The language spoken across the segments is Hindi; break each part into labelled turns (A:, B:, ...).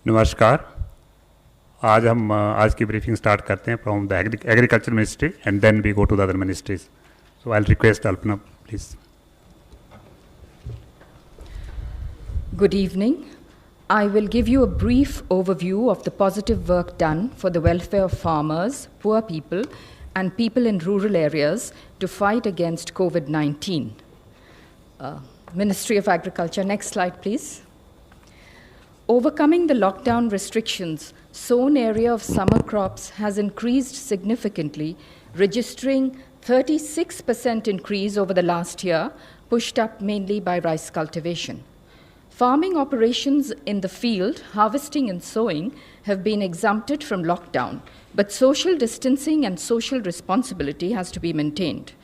A: नमस्कार। आज हम आज की ब्रीफिंग स्टार्ट करते हैं from the agriculture ministry and then we go to the other ministries. So I will request Alpana please.
B: Good evening. I will give you a brief overview of the positive work done for the welfare of farmers, poor people, and people in rural areas to fight against COVID-19. Ministry of Agriculture, next slide, please. Overcoming the lockdown restrictions, sown area of summer crops has increased significantly, registering 36% increase over the last year, pushed up mainly by rice cultivation. Farming operations in the field, harvesting and sowing, have been exempted from lockdown, but social distancing and social responsibility has to be maintained.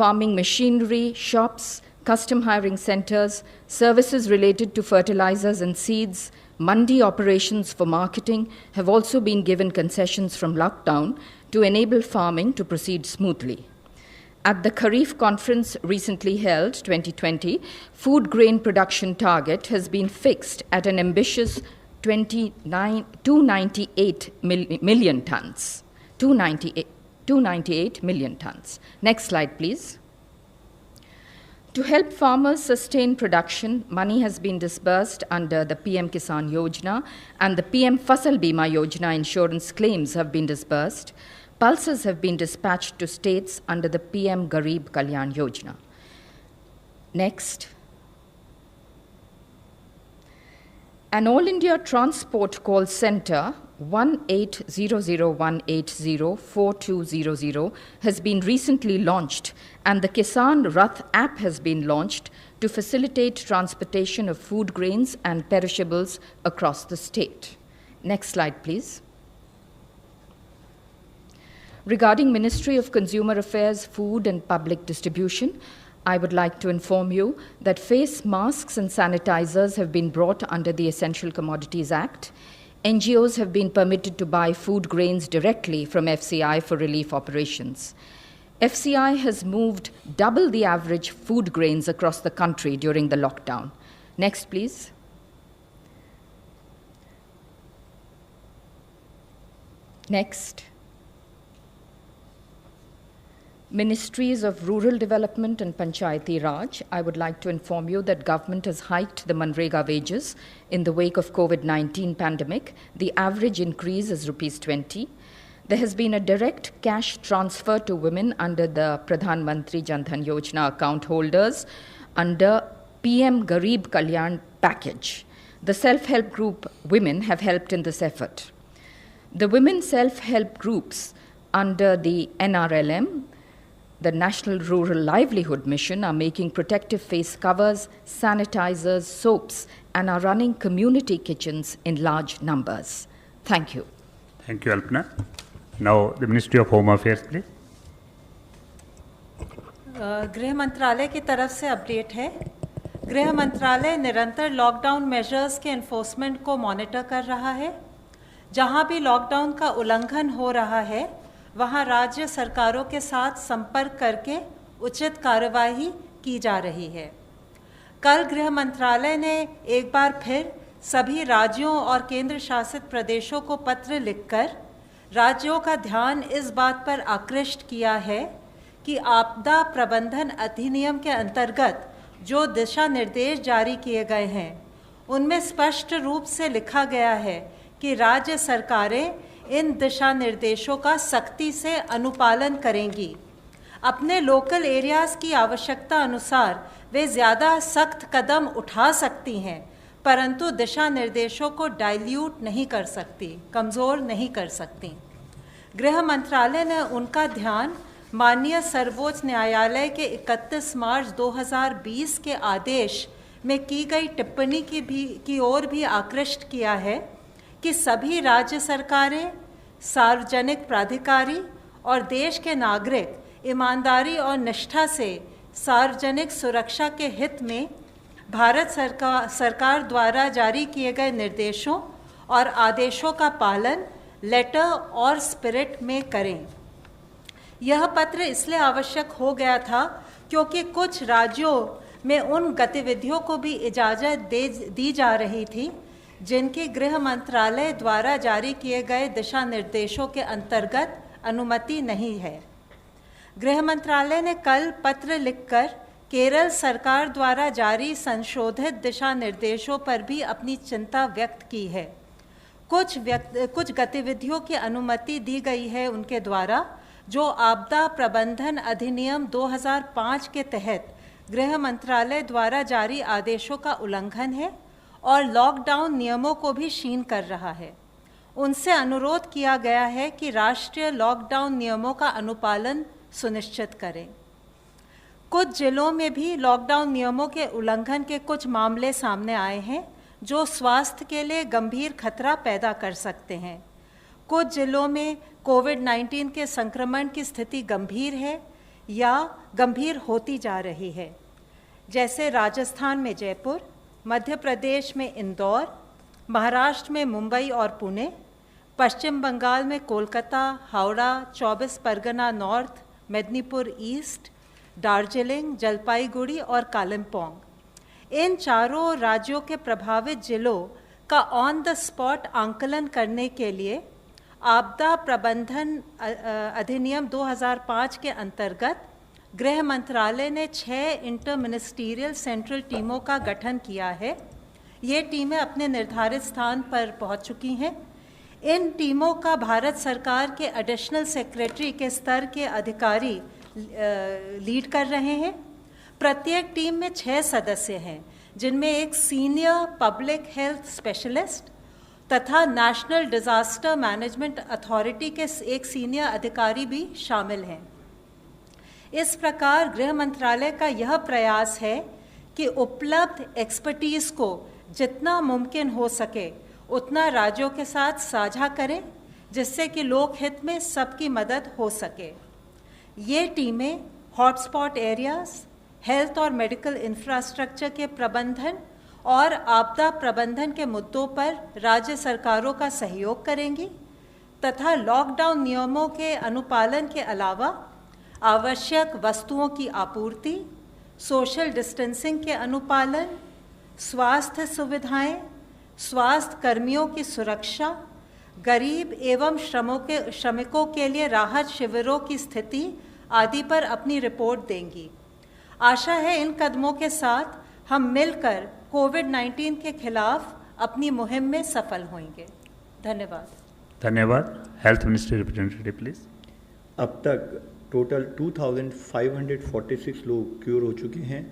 B: Farming machinery, shops, custom hiring centers, services related to fertilizers and seeds, mandi operations for marketing have also been given concessions from lockdown to enable farming to proceed smoothly. At the Kharif conference recently held, 2020, food grain production target has been fixed at an ambitious 298 million tons. 298 million tons. Next slide, please. To help farmers sustain production, money has been disbursed under the PM Kisan Yojana and the PM Fasal Bima Yojana insurance claims have been disbursed. Pulses have been dispatched to states under the PM Garib Kalyan Yojana. Next. An All India Transport Call Center 180018042000 has been recently launched, and the Kisan Rath app has been launched to facilitate transportation of food grains and perishables across the state. Next slide, please. Regarding Ministry of Consumer Affairs, Food and Public Distribution, I would like to inform you that face masks and sanitizers have been brought under the Essential Commodities Act. NGOs have been permitted to buy food grains directly from FCI for relief operations. FCI has moved double the average food grains across the country during the lockdown. Next, please. Next. Ministries of Rural Development and Panchayati Raj, I would like to inform you that government has hiked the Manrega wages in the wake of COVID-19 pandemic. The average increase is Rs 20. There has been a direct cash transfer to women under the Pradhan Mantri Jan Dhan Yojana account holders under PM Garib Kalyan package. The self-help group women have helped in this effort. The women self-help groups under the NRLM, the National Rural Livelihood Mission, are making protective face covers, sanitizers, soaps, and are running community kitchens in large numbers. Thank you.
A: Thank you, Alpna. Now the Ministry of Home Affairs, please.
C: गृह मंत्रालय की तरफ से अपडेट है। गृह मंत्रालय निरंतर लॉकडाउन मेजर्स के एनफोर्समेंट को मॉनिटर कर रहा है। जहां भी लॉकडाउन का उल्लंघन हो रहा है, वहां राज्य सरकारों के साथ संपर्क करके उचित कार्यवाही की जा रही है। कल गृह मंत्रालय ने एक बार फिर सभी राज्यों और केंद्र शासित प्रदेशों को पत्र लिखकर राज्यों का ध्यान इस बात पर आकृष्ट किया है कि आपदा प्रबंधन अधिनियम के अंतर्गत जो दिशा निर्देश जारी किए गए हैं, उनमें स्पष्ट रूप से लिखा गया है कि राज्य सरकारें इन दिशा निर्देशों का सख्ती से अनुपालन करेंगी। अपने लोकल एरियाज़ की आवश्यकता अनुसार वे ज़्यादा सख्त कदम उठा सकती हैं, परंतु दिशा निर्देशों को डाइल्यूट नहीं कर सकती, कमज़ोर नहीं कर सकती। गृह मंत्रालय ने उनका ध्यान माननीय सर्वोच्च न्यायालय के 31 मार्च 2020 के आदेश में की गई टिप्पणी की ओर भी आकृष्ट किया है कि सभी राज्य सरकारें, सार्वजनिक प्राधिकारी और देश के नागरिक ईमानदारी और निष्ठा से सार्वजनिक सुरक्षा के हित में भारत सरकार द्वारा जारी किए गए निर्देशों और आदेशों का पालन लेटर और स्पिरिट में करें। यह पत्र इसलिए आवश्यक हो गया था क्योंकि कुछ राज्यों में उन गतिविधियों को भी इजाज़त दी जा रही थी जिनकी गृह मंत्रालय द्वारा जारी किए गए दिशा निर्देशों के अंतर्गत अनुमति नहीं है। गृह मंत्रालय ने कल पत्र लिखकर केरल सरकार द्वारा जारी संशोधित दिशा निर्देशों पर भी अपनी चिंता व्यक्त की है। कुछ गतिविधियों की अनुमति दी गई है उनके द्वारा जो आपदा प्रबंधन अधिनियम 2005 के तहत गृह मंत्रालय द्वारा जारी आदेशों का उल्लंघन है और लॉकडाउन नियमों को भी क्षीण कर रहा है। उनसे अनुरोध किया गया है कि राष्ट्रीय लॉकडाउन नियमों का अनुपालन सुनिश्चित करें। कुछ जिलों में भी लॉकडाउन नियमों के उल्लंघन के कुछ मामले सामने आए हैं जो स्वास्थ्य के लिए गंभीर खतरा पैदा कर सकते हैं। कुछ जिलों में कोविड-19 के संक्रमण की स्थिति गंभीर है या गंभीर होती जा रही है, जैसे राजस्थान में जयपुर, मध्य प्रदेश में इंदौर, महाराष्ट्र में मुंबई और पुणे, पश्चिम बंगाल में कोलकाता, हावड़ा, 24 परगना नॉर्थ, मेदिनीपुर ईस्ट, दार्जिलिंग, जलपाईगुड़ी और कालिम्पोंग। इन चारों राज्यों के प्रभावित जिलों का ऑन द स्पॉट आंकलन करने के लिए आपदा प्रबंधन अधिनियम 2005 के अंतर्गत गृह मंत्रालय ने 6 इंटर मिनिस्टीरियल सेंट्रल टीमों का गठन किया है। ये टीमें अपने निर्धारित स्थान पर पहुंच चुकी हैं। इन टीमों का भारत सरकार के एडिशनल सेक्रेटरी के स्तर के अधिकारी लीड कर रहे हैं। प्रत्येक टीम में 6 सदस्य हैं, जिनमें एक सीनियर पब्लिक हेल्थ स्पेशलिस्ट तथा नेशनल डिजास्टर मैनेजमेंट अथॉरिटी के एक सीनियर अधिकारी भी शामिल हैं। इस प्रकार गृह मंत्रालय का यह प्रयास है कि उपलब्ध एक्सपर्टीज को जितना मुमकिन हो सके उतना राज्यों के साथ साझा करें, जिससे कि लोक हित में सबकी मदद हो सके। ये टीमें हॉटस्पॉट एरियाज, हेल्थ और मेडिकल इंफ्रास्ट्रक्चर के प्रबंधन और आपदा प्रबंधन के मुद्दों पर राज्य सरकारों का सहयोग करेंगी तथा लॉकडाउन नियमों के अनुपालन के अलावा आवश्यक वस्तुओं की आपूर्ति, सोशल डिस्टेंसिंग के अनुपालन, स्वास्थ्य सुविधाएं, स्वास्थ्य कर्मियों की सुरक्षा, गरीब एवं श्रमिकों के लिए राहत शिविरों की स्थिति आदि पर अपनी रिपोर्ट देंगी। आशा है इन कदमों के साथ हम मिलकर कोविड-19 के खिलाफ अपनी मुहिम में सफल होंगे। धन्यवाद।
A: धन्यवाद। Health ministry representative please.
D: अब तक टोटल 2546 लोग क्योर हो चुके हैं,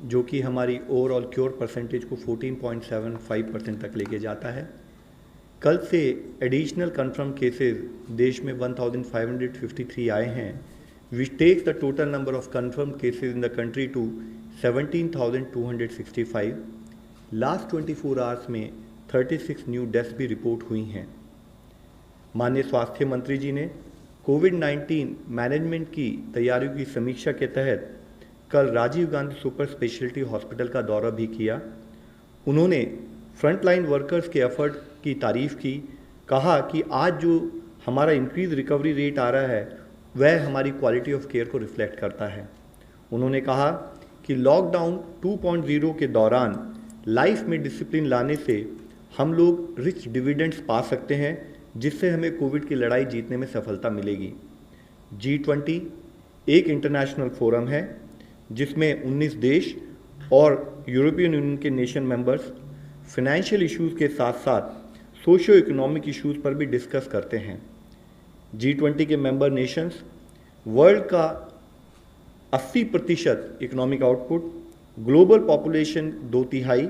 D: जो कि हमारी ओवरऑल क्योर परसेंटेज को 14.75% तक लेके जाता है। कल से एडिशनल कंफर्म केसेस देश में 1553 आए हैं, which takes the total number of confirmed cases in the country to 17,265. Last 24 hours में 36 न्यू डेथ्स भी रिपोर्ट हुई हैं। माननीय स्वास्थ्य मंत्री जी ने कोविड-19 मैनेजमेंट की तैयारियों की समीक्षा के तहत कल Rajiv Gandhi super speciality hospital का दौरा भी किया। उन्होंने फ्रंटलाइन वर्कर्स के एफर्ट की तारीफ की, कहा कि आज जो हमारा इंक्रीज रिकवरी रेट आ रहा है वह हमारी क्वालिटी ऑफ केयर को रिफ्लेक्ट करता है। उन्होंने कहा कि लॉकडाउन 2.0 के दौरान लाइफ में डिसिप्लिन लाने से हम लोग रिच डिविडेंड्स पा सकते हैं, जिससे हमें कोविड की लड़ाई जीतने में सफलता मिलेगी। G20 एक इंटरनेशनल फोरम है जिसमें 19 देश और यूरोपियन यूनियन के नेशन मेंबर्स फाइनेंशियल इश्यूज़ के साथ साथ सोशियो इकोनॉमिक इश्यूज़ पर भी डिस्कस करते हैं। G20 के मेंबर नेशंस वर्ल्ड का 80% इकोनॉमिक आउटपुट, ग्लोबल पॉपुलेशन 2/3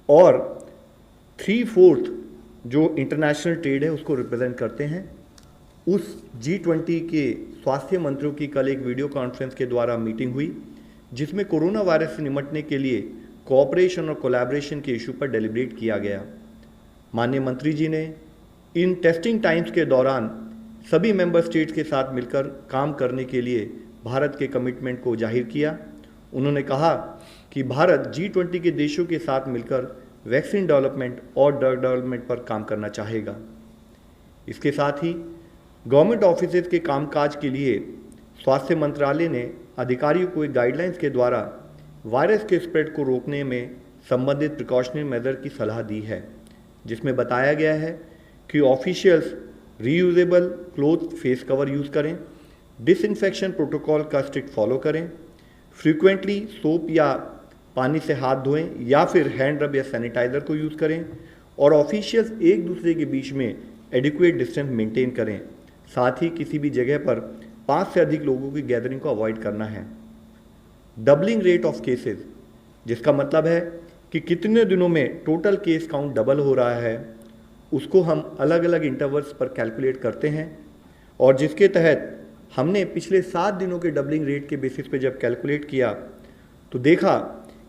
D: और 3/4 जो इंटरनेशनल ट्रेड है उसको रिप्रेजेंट करते हैं। उस G20 के स्वास्थ्य मंत्रियों की कल एक वीडियो कॉन्फ्रेंस के द्वारा मीटिंग हुई, जिसमें कोरोना वायरस से निपटने के लिए कोऑपरेशन और कोलैबोरेशन के इशू पर डेलिब्रेट किया गया। माननीय मंत्री जी ने इन टेस्टिंग टाइम्स के दौरान सभी मेंबर स्टेट्स के साथ मिलकर काम करने के लिए भारत के कमिटमेंट को जाहिर किया। उन्होंने कहा कि भारत G20 के देशों के साथ मिलकर वैक्सीन डेवलपमेंट और ड्रग डेवलपमेंट पर काम करना चाहेगा। इसके साथ ही गवर्नमेंट ऑफिसेज के कामकाज के लिए स्वास्थ्य मंत्रालय ने अधिकारियों को एक गाइडलाइंस के द्वारा वायरस के स्प्रेड को रोकने में संबंधित प्रिकॉशनरी मेजर की सलाह दी है। जिसमें बताया गया है कि officials reusable cloth face cover use करें, डिसइंफेक्शन प्रोटोकॉल का स्ट्रिक्ट फॉलो करें, फ्रीक्वेंटली सोप या पानी से हाथ धोएं या फिर हैंड रब या सैनिटाइज़र को यूज़ करें, और ऑफिशियल्स एक दूसरे के बीच में एडिक्वेट डिस्टेंस मेंटेन करें। साथ ही किसी भी जगह पर 5 से अधिक लोगों की गैदरिंग को अवॉइड करना है। डबलिंग रेट ऑफ केसेस, जिसका मतलब है कि कितने दिनों में टोटल केस काउंट डबल हो रहा है, उसको हम अलग अलग इंटरवल्स पर कैलकुलेट करते हैं, और जिसके तहत हमने पिछले 7 दिनों के डबलिंग रेट के बेसिस पे जब कैलकुलेट किया तो देखा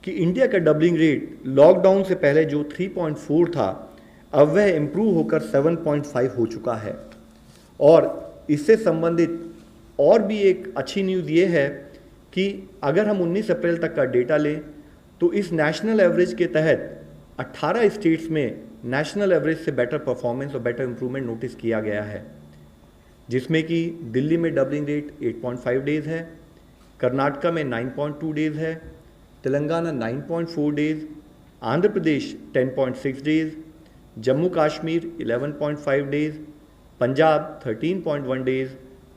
D: कि इंडिया का डबलिंग रेट लॉकडाउन से पहले जो 3.4 था, अब वह इम्प्रूव होकर 7.5 हो चुका है। और इससे संबंधित और भी एक अच्छी न्यूज़ ये है कि अगर हम 19 अप्रैल तक का डेटा लें तो इस नेशनल एवरेज के तहत 18 स्टेट्स में नेशनल एवरेज से बेटर परफॉर्मेंस और बेटर इंप्रूवमेंट नोटिस किया गया है, जिसमें कि दिल्ली में डबलिंग रेट 8.5 डेज़ है, कर्नाटका में 9.2 डेज़ है, Telangana 9.4 days, Andhra Pradesh 10.6 days, Jammu Kashmir 11.5 days, Punjab 13.1 days,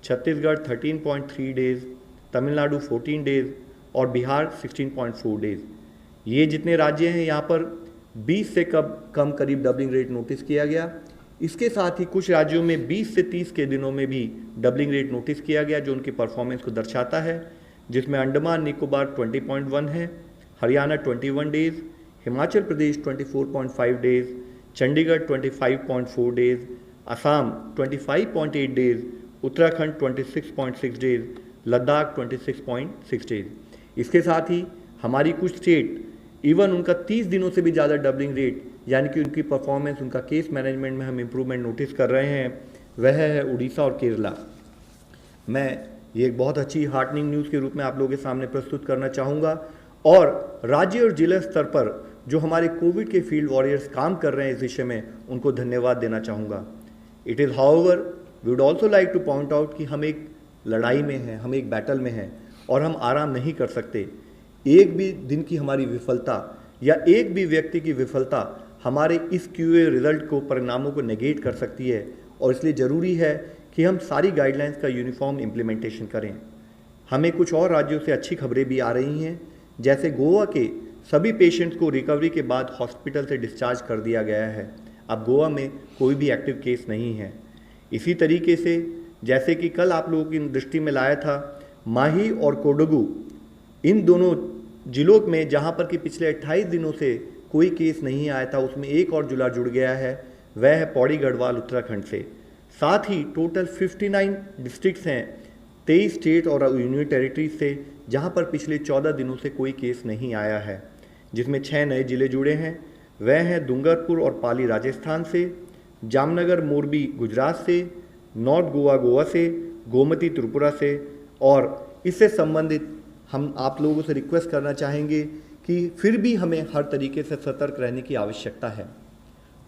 D: Chhattisgarh 13.3 days, Tamil Nadu 14 days और बिहार 16.4 डेज़। ये जितने राज्य हैं यहाँ पर 20 से कम करीब डबलिंग रेट नोटिस किया गया। इसके साथ ही कुछ राज्यों में 20 से 30 के दिनों में भी डबलिंग रेट नोटिस किया गया, जो उनकी परफॉर्मेंस को दर्शाता है, जिसमें अंडमान निकोबार 20.1 है, Haryana 21 days, Himachal Pradesh 24.5 days, Chandigarh 25.4 days, Assam 25.8 days, Uttarakhand 26.6 days, Ladakh 26.6 days. इसके साथ ही हमारी कुछ स्टेट इवन उनका 30 दिनों से भी ज़्यादा डबलिंग रेट, यानी कि उनकी परफॉर्मेंस, उनका केस मैनेजमेंट में हम इम्प्रूवमेंट नोटिस कर रहे हैं, वह है उड़ीसा और केरला। मैं ये एक बहुत अच्छी हार्टनिंग न्यूज़ के रूप में आप लोगों के सामने प्रस्तुत करना चाहूँगा, और राज्य और जिला स्तर पर जो हमारे कोविड के फील्ड वॉरियर्स काम कर रहे हैं इस विषय में, उनको धन्यवाद देना चाहूँगा। It is however we would also like to point out कि हम एक लड़ाई में हैं, हम एक बैटल में हैं और हम आराम नहीं कर सकते। एक भी दिन की हमारी विफलता या एक भी व्यक्ति की विफलता हमारे इस QA रिजल्ट को, परिणामों को नेगेट कर सकती है, और इसलिए ज़रूरी है कि हम सारी गाइडलाइंस का यूनिफॉर्म इम्प्लीमेंटेशन करें। हमें कुछ और राज्यों से अच्छी खबरें भी आ रही हैं, जैसे गोवा के सभी पेशेंट्स को रिकवरी के बाद हॉस्पिटल से डिस्चार्ज कर दिया गया है। अब गोवा में कोई भी एक्टिव केस नहीं है। इसी तरीके से जैसे कि कल आप लोगों की दृष्टि में लाया था, माही और कोडगू, इन दोनों जिलों में जहां पर कि पिछले 28 दिनों से कोई केस नहीं आया था, उसमें एक और जिला जुड़ गया है, वह है पौड़ी गढ़वाल उत्तराखंड से। साथ ही टोटल 59 डिस्ट्रिक्ट्स हैं 23 स्टेट और यूनियन टेरिटरीज से, जहां पर पिछले 14 दिनों से कोई केस नहीं आया है, जिसमें 6 नए जिले जुड़े हैं। वह हैं डूंगरपुर और पाली राजस्थान से, जामनगर मोरबी गुजरात से, नॉर्थ गोवा गोवा से, गोमती त्रिपुरा से। और इससे संबंधित हम आप लोगों से रिक्वेस्ट करना चाहेंगे कि फिर भी हमें हर तरीके से सतर्क रहने की आवश्यकता है।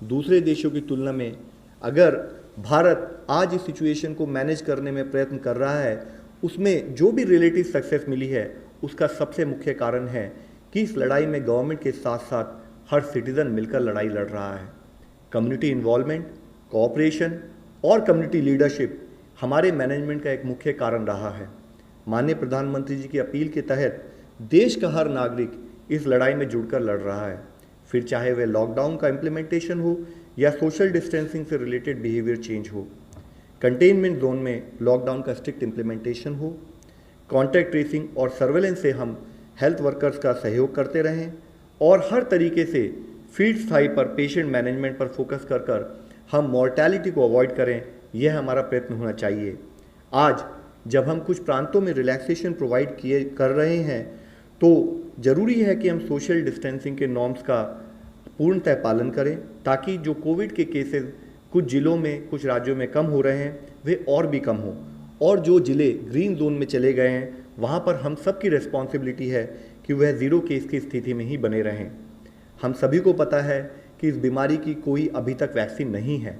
D: दूसरे देशों की तुलना में अगर भारत आज इस सिचुएशन को मैनेज करने में प्रयत्न कर रहा है, उसमें जो भी रिलेटिव सक्सेस मिली है, उसका सबसे मुख्य कारण है कि इस लड़ाई में गवर्नमेंट के साथ साथ हर सिटीज़न मिलकर लड़ाई लड़ रहा है। कम्युनिटी इन्वॉल्वमेंट, कोऑपरेशन और कम्युनिटी लीडरशिप हमारे मैनेजमेंट का एक मुख्य कारण रहा है। माननीय प्रधानमंत्री जी की अपील के तहत देश का हर नागरिक इस लड़ाई में जुड़कर लड़ रहा है, फिर चाहे वह लॉकडाउन का इम्प्लीमेंटेशन हो या सोशल डिस्टेंसिंग से रिलेटेड बिहेवियर चेंज हो, कंटेनमेंट जोन में लॉकडाउन का स्ट्रिक्ट इम्प्लीमेंटेशन हो, कॉन्टैक्ट ट्रेसिंग और सर्वेलेंस से हम हेल्थ वर्कर्स का सहयोग करते रहें, और हर तरीके से फील्ड स्थाई पर पेशेंट मैनेजमेंट पर फोकस कर हम मॉर्टैलिटी को अवॉइड करें, यह हमारा प्रयत्न होना चाहिए। आज जब हम कुछ प्रांतों में रिलैक्सेशन प्रोवाइड कर रहे हैं, तो ज़रूरी है कि हम सोशल डिस्टेंसिंग के नॉर्म्स का पूर्णतः पालन करें, ताकि जो कोविड के केसेस कुछ जिलों में, कुछ राज्यों में कम हो रहे हैं, वे और भी कम हों, और जो ज़िले ग्रीन जोन में चले गए हैं, वहाँ पर हम सबकी रिस्पॉन्सिबिलिटी है कि वह 0 केस की स्थिति में ही बने रहें। हम सभी को पता है कि इस बीमारी की कोई अभी तक वैक्सीन नहीं है।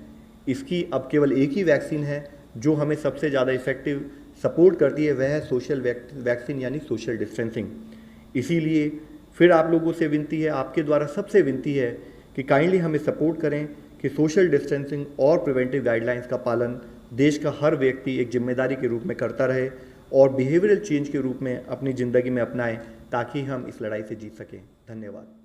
D: इसकी अब केवल एक ही वैक्सीन है जो हमें सबसे ज़्यादा इफेक्टिव सपोर्ट करती है, वह है सोशल वैक्सीन यानी सोशल डिस्टेंसिंग। इसीलिए फिर आप लोगों से विनती है, आपके द्वारा सबसे विनती है कि कि काइंडली हमें सपोर्ट करें कि सोशल डिस्टेंसिंग और प्रिवेंटिव गाइडलाइंस का पालन देश का हर व्यक्ति एक जिम्मेदारी के रूप में करता रहे और बिहेवियरल चेंज के रूप में अपनी ज़िंदगी में अपनाएं ताकि हम इस लड़ाई से जीत सकें। धन्यवाद।